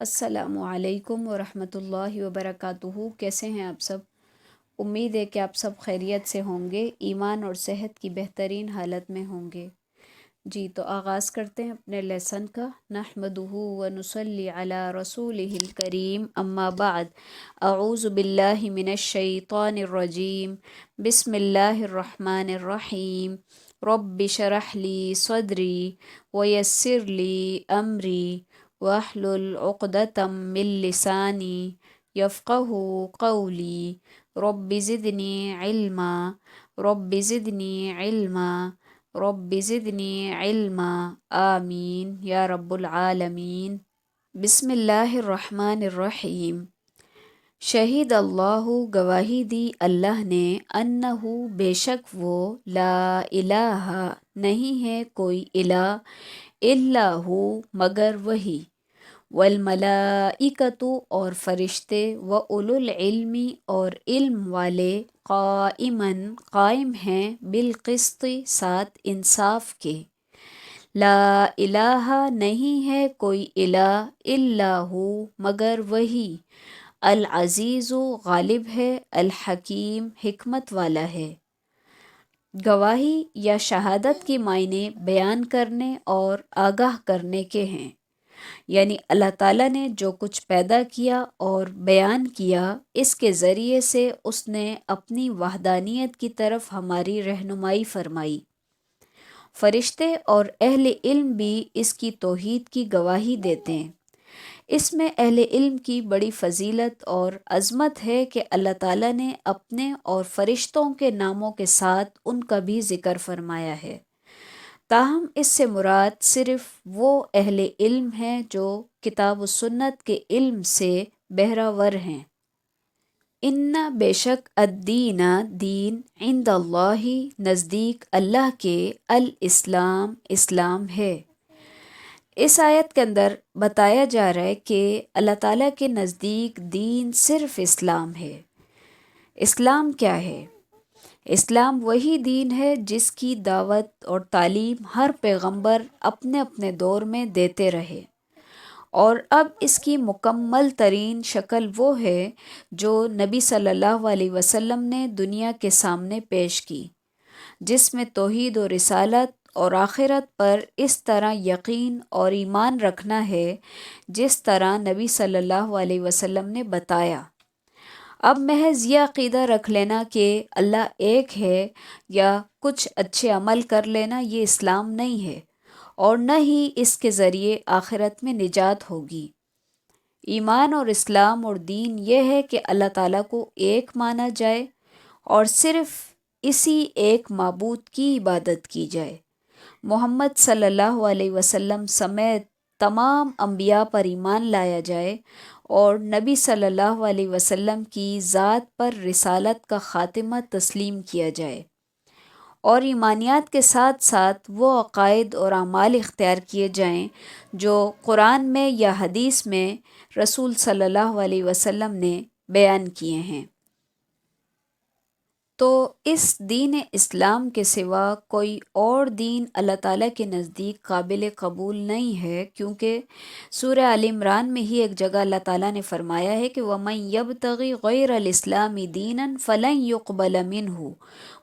السلام علیکم ورحمۃ اللہ وبرکاتہ۔ کیسے ہیں آپ سب؟ امید ہے کہ آپ سب خیریت سے ہوں گے، ایمان اور صحت کی بہترین حالت میں ہوں گے۔ جی تو آغاز کرتے ہیں اپنے لیسن کا۔ نحمدہ ونصلی علی رسولہ الکریم، اما بعد، اعوذ باللہ من الشیطان الرجیم، بسم اللہ الرحمن الرحیم۔ رب شرح لی صدری ویسر لی امری واحلل عقدۃ من لسانی یفقہ قولی رب زدنی علما رب زدنی علما رب زدنی علما آمین یا رب العالمین۔ بسم اللہ الرحمن الرحیم۔ شہید اللہ، گواہی دی اللہ نے، انہو بے شک وہ، لا الہ نہیں ہے کوئی الہ، الا ہو مگر وہی، والملائکۃ اور فرشتے، واولو العلم اور علم والے، قائماً قائم ہیں، بالقسط ساتھ انصاف کے، لا الہ نہیں ہے کوئی الہ، الا ہو مگر وہی، العزیز غالب ہے، الحکیم حکمت والا ہے۔ گواہی یا شہادت کے معنی بیان کرنے اور آگاہ کرنے کے ہیں، یعنی اللہ تعالیٰ نے جو کچھ پیدا کیا اور بیان کیا، اس کے ذریعے سے اس نے اپنی وحدانیت کی طرف ہماری رہنمائی فرمائی۔ فرشتے اور اہل علم بھی اس کی توحید کی گواہی دیتے ہیں۔ اس میں اہل علم کی بڑی فضیلت اور عظمت ہے کہ اللہ تعالیٰ نے اپنے اور فرشتوں کے ناموں کے ساتھ ان کا بھی ذکر فرمایا ہے، تاہم اس سے مراد صرف وہ اہل علم ہیں جو کتاب و سنت کے علم سے بہرہ ہیں۔ ان بے شک الدین دین، عند اللہ نزدیک اللہ کے، الاسلام اسلام ہے۔ اس آیت کے اندر بتایا جا رہا ہے کہ اللہ تعالیٰ کے نزدیک دین صرف اسلام ہے۔ اسلام کیا ہے؟ اسلام وہی دین ہے جس کی دعوت اور تعلیم ہر پیغمبر اپنے اپنے دور میں دیتے رہے، اور اب اس کی مکمل ترین شکل وہ ہے جو نبی صلی اللہ علیہ وسلم نے دنیا کے سامنے پیش کی، جس میں توحید و رسالت اور آخرت پر اس طرح یقین اور ایمان رکھنا ہے جس طرح نبی صلی اللہ علیہ وسلم نے بتایا۔ اب محض یہ عقیدہ رکھ لینا کہ اللہ ایک ہے یا کچھ اچھے عمل کر لینا، یہ اسلام نہیں ہے، اور نہ ہی اس کے ذریعے آخرت میں نجات ہوگی۔ ایمان اور اسلام اور دین یہ ہے کہ اللہ تعالیٰ کو ایک مانا جائے اور صرف اسی ایک معبود کی عبادت کی جائے، محمد صلی اللہ علیہ وسلم سمیت تمام انبیاء پر ایمان لایا جائے، اور نبی صلی اللہ علیہ وسلم کی ذات پر رسالت کا خاتمہ تسلیم کیا جائے، اور ایمانیات کے ساتھ ساتھ وہ عقائد اور اعمال اختیار کیے جائیں جو قرآن میں یا حدیث میں رسول صلی اللہ علیہ وسلم نے بیان کیے ہیں۔ تو اس دین اسلام کے سوا کوئی اور دین اللہ تعالیٰ کے نزدیک قابل قبول نہیں ہے، کیونکہ سورہ آل عمران میں ہی ایک جگہ اللہ تعالیٰ نے فرمایا ہے کہ وَمَن يَبْتَغِ غَيْرَ الْإِسْلَامِ دِينًا فَلَن يُقْبَلَ مِنْهُ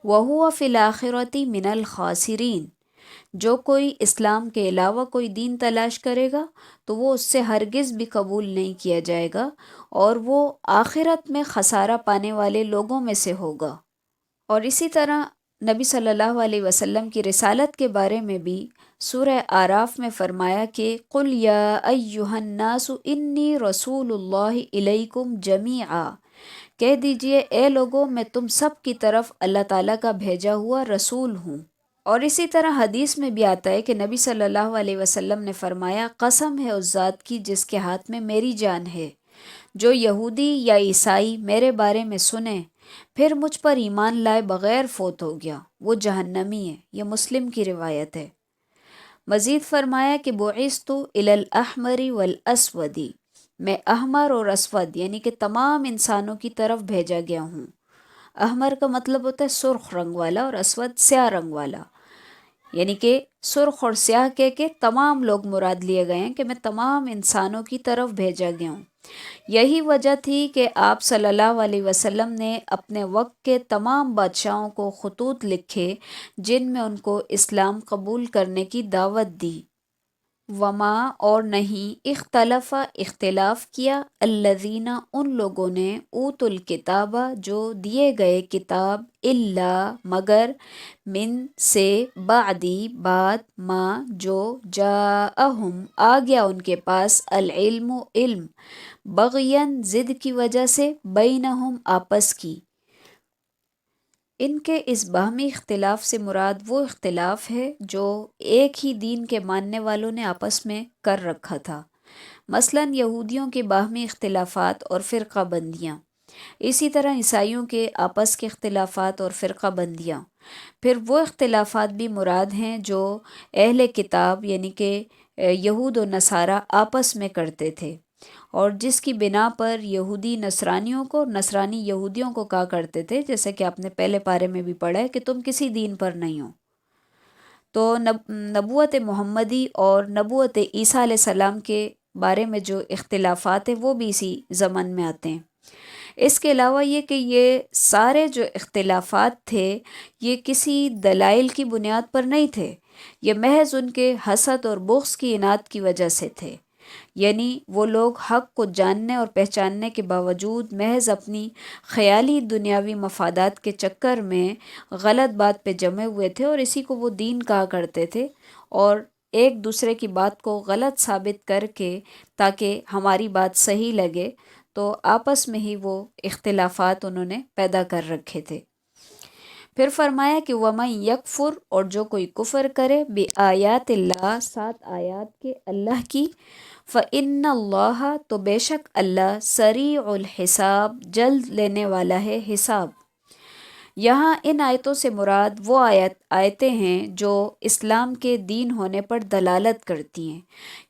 وَهُوَ فِي الْآخِرَةِ مِنَ الْخَاسِرِينَ۔ جو کوئی اسلام کے علاوہ کوئی دین تلاش کرے گا تو وہ اس سے ہرگز بھی قبول نہیں کیا جائے گا، اور وہ آخرت میں خسارہ پانے والے لوگوں میں سے ہوگا۔ اور اسی طرح نبی صلی اللہ علیہ وسلم کی رسالت کے بارے میں بھی سورہ اعراف میں فرمایا کہ قُلْ يَا أَيُّهَا النَّاسُ إِنِّي رَسُولُ اللَّهِ إِلَيْكُمْ جَمِيعًا، کہہ دیجئے اے لوگو، میں تم سب کی طرف اللہ تعالیٰ کا بھیجا ہوا رسول ہوں۔ اور اسی طرح حدیث میں بھی آتا ہے کہ نبی صلی اللہ علیہ وسلم نے فرمایا، قسم ہے اس ذات کی جس کے ہاتھ میں میری جان ہے، جو یہودی یا عیسائی میرے بارے میں سنے پھر مجھ پر ایمان لائے بغیر فوت ہو گیا، وہ جہنمی ہے۔ یہ مسلم کی روایت ہے۔ مزید فرمایا کہ بعثت الی الاحمر والاسود، میں احمر اور اسود یعنی کہ تمام انسانوں کی طرف بھیجا گیا ہوں۔ احمر کا مطلب ہوتا ہے سرخ رنگ والا، اور اسود سیاہ رنگ والا، یعنی کہ سرخ اور سیاہ کہہ کے تمام لوگ مراد لیے گئے ہیں کہ میں تمام انسانوں کی طرف بھیجا گیا ہوں۔ یہی وجہ تھی کہ آپ صلی اللہ علیہ وسلم نے اپنے وقت کے تمام بادشاہوں کو خطوط لکھے جن میں ان کو اسلام قبول کرنے کی دعوت دی۔ وما اور نہیں اختلاف کیا الذین ان لوگوں نے اوت الکتاب جو دیے گئے کتاب الا مگر من سے بعدی بعد ما جو جاءہم آ گیا ان کے پاس العلم علم بغین ضد کی وجہ سے بینہم آپس کی۔ ان کے اس باہمی اختلاف سے مراد وہ اختلاف ہے جو ایک ہی دین کے ماننے والوں نے آپس میں کر رکھا تھا، مثلا یہودیوں کے باہمی اختلافات اور فرقہ بندیاں، اسی طرح عیسائیوں کے آپس کے اختلافات اور فرقہ بندیاں۔ پھر وہ اختلافات بھی مراد ہیں جو اہل کتاب یعنی کہ یہود و نصارہ آپس میں کرتے تھے، اور جس کی بنا پر یہودی نصرانیوں کو، نصرانی یہودیوں کو کہا کرتے تھے، جیسے کہ آپ نے پہلے پارے میں بھی پڑھا ہے کہ تم کسی دین پر نہیں ہو۔ تو نبوت محمدی اور نبوت عیسیٰ علیہ السلام کے بارے میں جو اختلافات ہیں وہ بھی اسی ضمن میں آتے ہیں۔ اس کے علاوہ یہ کہ یہ سارے جو اختلافات تھے یہ کسی دلائل کی بنیاد پر نہیں تھے، یہ محض ان کے حسد اور بغض کی اناد کی وجہ سے تھے۔ یعنی وہ لوگ حق کو جاننے اور پہچاننے کے باوجود محض اپنی خیالی دنیاوی مفادات کے چکر میں غلط بات پہ جمے ہوئے تھے، اور اسی کو وہ دین کہا کرتے تھے، اور ایک دوسرے کی بات کو غلط ثابت کر کے تاکہ ہماری بات صحیح لگے تو آپس میں ہی وہ اختلافات انہوں نے پیدا کر رکھے تھے۔ پھر فرمایا کہ وَمَن یکفر اور جو کوئی کفر کرے بِآیات اللہ، 7 آیات کے اللہ کی، فَإِنَّ اللَّهَ تو بے شک اللہ سریع الحساب جلد لینے والا ہے حساب۔ یہاں ان آیتوں سے مراد وہ آیتیں ہیں جو اسلام کے دین ہونے پر دلالت کرتی ہیں،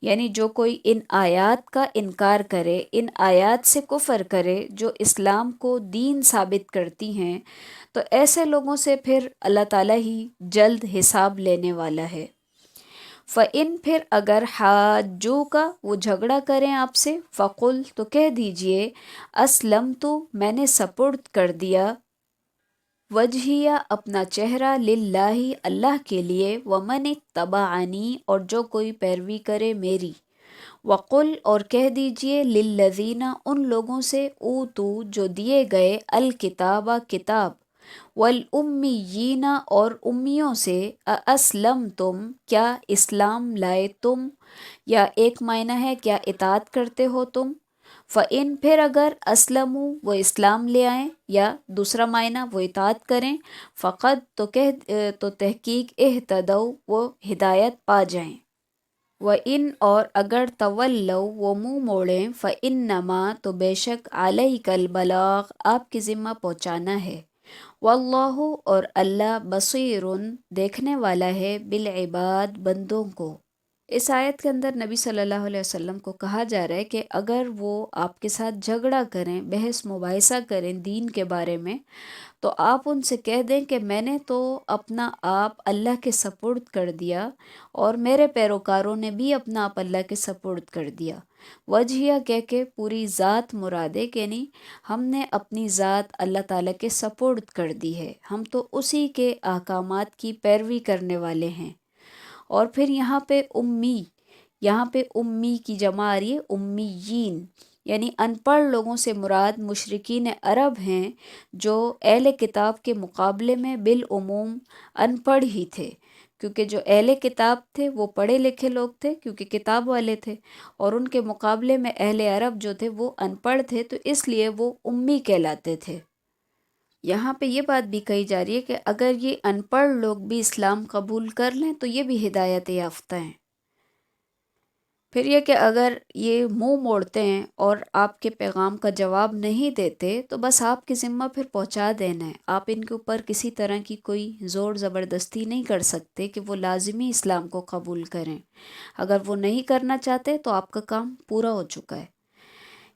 یعنی جو کوئی ان آیات کا انکار کرے، ان آیات سے کفر کرے جو اسلام کو دین ثابت کرتی ہیں، تو ایسے لوگوں سے پھر اللہ تعالیٰ ہی جلد حساب لینے والا ہے۔ فَإِن پھر اگر حاجو کا وہ جھگڑا کریں آپ سے، فقل تو کہہ دیجئے اسلمت میں نے سپرد کر دیا، وجہیہ اپنا چہرہ، للہ اللہ کے لیے، ومن اتبعنی اور جو کوئی پیروی کرے میری، وقل اور کہہ دیجئے للذین ان لوگوں سے اوتو جو دیے گئے الکتاب کتاب، والامیین اور امیوں سے، اسلمتم کیا اسلام لائے تم، یا ایک معنی ہے کیا اطاعت کرتے ہو تم، فَإِن پھر اگر اسلموا وہ اسلام لے آئیں، یا دوسرا معنی وہ اطاعت کریں، فقط تو تحقیق اہتدوا وہ ہدایت پا جائیں۔ وَإِنْ اور اگر تولوا وہ منہ موڑیں، فَإِنَّمَا تو بے شک عَلَيْكَ الْبَلَاغُ آپ کی ذمہ پہنچانا ہے، واللہ اور اللہ بصیر دیکھنے والا ہے بالعباد بندوں کو۔ اس آیت کے اندر نبی صلی اللہ علیہ وسلم کو کہا جا رہا ہے کہ اگر وہ آپ کے ساتھ جھگڑا کریں، بحث مباحثہ کریں دین کے بارے میں، تو آپ ان سے کہہ دیں کہ میں نے تو اپنا آپ اللہ کے سپرد کر دیا، اور میرے پیروکاروں نے بھی اپنا آپ اللہ کے سپرد کر دیا۔ وجہیہ کہہ کے پوری ذات مرادے کہ نہیں، ہم نے اپنی ذات اللہ تعالیٰ کے سپرد کر دی ہے، ہم تو اسی کے احکامات کی پیروی کرنے والے ہیں۔ اور پھر یہاں پہ امی کی جمع آ رہی ہے امیین، یعنی ان پڑھ لوگوں سے مراد مشرکین عرب ہیں جو اہل کتاب کے مقابلے میں بالعموم ان پڑھ ہی تھے، کیونکہ جو اہل کتاب تھے وہ پڑھے لکھے لوگ تھے کیونکہ کتاب والے تھے، اور ان کے مقابلے میں اہل عرب جو تھے وہ ان پڑھ تھے، تو اس لیے وہ امی کہلاتے تھے۔ یہاں پہ یہ بات بھی کہی جا رہی ہے کہ اگر یہ ان پڑھ لوگ بھی اسلام قبول کر لیں تو یہ بھی ہدایت یافتہ ہیں۔ پھر یہ کہ اگر یہ منہ موڑتے ہیں اور آپ کے پیغام کا جواب نہیں دیتے تو بس آپ کی ذمہ پھر پہنچا دینا ہے، آپ ان کے اوپر کسی طرح کی کوئی زور زبردستی نہیں کر سکتے کہ وہ لازمی اسلام کو قبول کریں۔ اگر وہ نہیں کرنا چاہتے تو آپ کا کام پورا ہو چکا ہے۔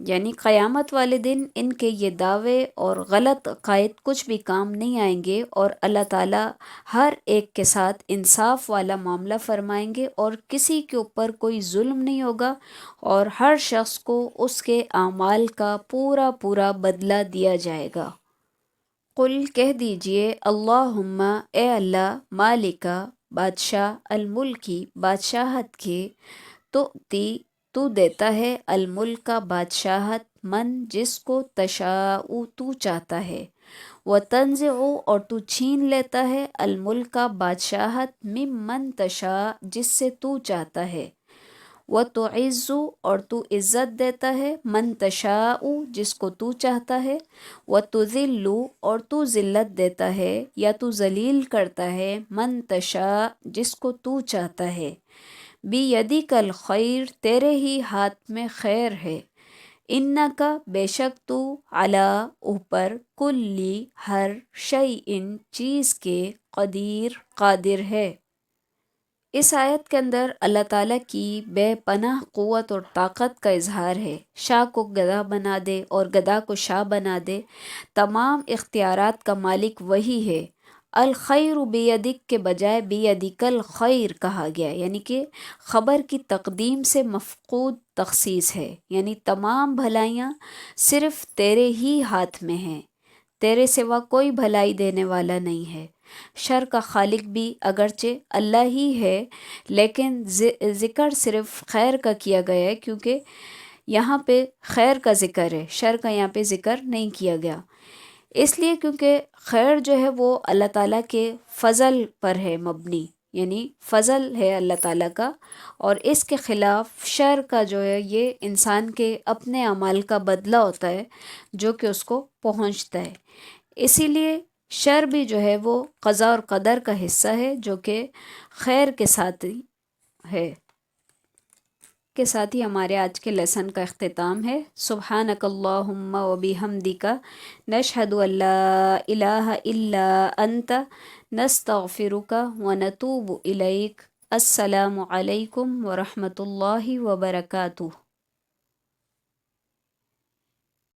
یعنی قیامت والے دن ان کے یہ دعوے اور غلط عقائد کچھ بھی کام نہیں آئیں گے، اور اللہ تعالیٰ ہر ایک کے ساتھ انصاف والا معاملہ فرمائیں گے، اور کسی کے اوپر کوئی ظلم نہیں ہوگا، اور ہر شخص کو اس کے اعمال کا پورا پورا بدلہ دیا جائے گا۔ قل کہہ دیجئے اللہم اے اللہ، مالکا بادشاہ، الملکی بادشاہت کے، تو دیتا ہے الملک کا بادشاہت، من جس کو تشاء تو چاہتا ہے، وتنزع اور تو چھین لیتا ہے الملک کا بادشاہت، ممن تشاء جس سے تو چاہتا ہے، وتعز اور تو عزت دیتا ہے من تشاء جس کو تو چاہتا ہے، وتذل اور تو ذلت دیتا ہے یا تو ذلیل کرتا ہے من تشاء جس کو تو چاہتا ہے، بیدک الخیر تیرے ہی ہاتھ میں خیر ہے، انکا بے شک تو علی اوپر کلی ہر شیء چیز کے قدیر قادر ہے۔ اس آیت کے اندر اللہ تعالیٰ کی بے پناہ قوت اور طاقت کا اظہار ہے۔ شاہ کو گدھا بنا دے اور گدھا کو شاہ بنا دے، تمام اختیارات کا مالک وہی ہے۔ الخیر بیدک کے بجائے بیدک الخیر کہا گیا، یعنی کہ خبر کی تقدیم سے مفقود تخصیص ہے، یعنی تمام بھلائیاں صرف تیرے ہی ہاتھ میں ہیں، تیرے سوا کوئی بھلائی دینے والا نہیں ہے۔ شر کا خالق بھی اگرچہ اللہ ہی ہے، لیکن ذکر صرف خیر کا کیا گیا ہے، کیونکہ یہاں پہ خیر کا ذکر ہے، شر کا یہاں پہ ذکر نہیں کیا گیا، اس لیے کیونکہ خیر جو ہے وہ اللہ تعالیٰ کے فضل پر ہے مبنی، یعنی فضل ہے اللہ تعالیٰ کا، اور اس کے خلاف شر کا جو ہے یہ انسان کے اپنے اعمال کا بدلہ ہوتا ہے جو کہ اس کو پہنچتا ہے۔ اسی لیے شر بھی جو ہے وہ قضاء اور قدر کا حصہ ہے، جو کہ خیر کے ساتھ ہی ہے۔ کے ساتھ ہی ہمارے آج کے لیسن کا اختتام ہے۔ سبحانک اللہم و بحمدک، نشہد ان لا الہ الا انت، نستغفرک و نتوب الیک۔ السلام علیکم ورحمۃ اللہ وبرکاتہ۔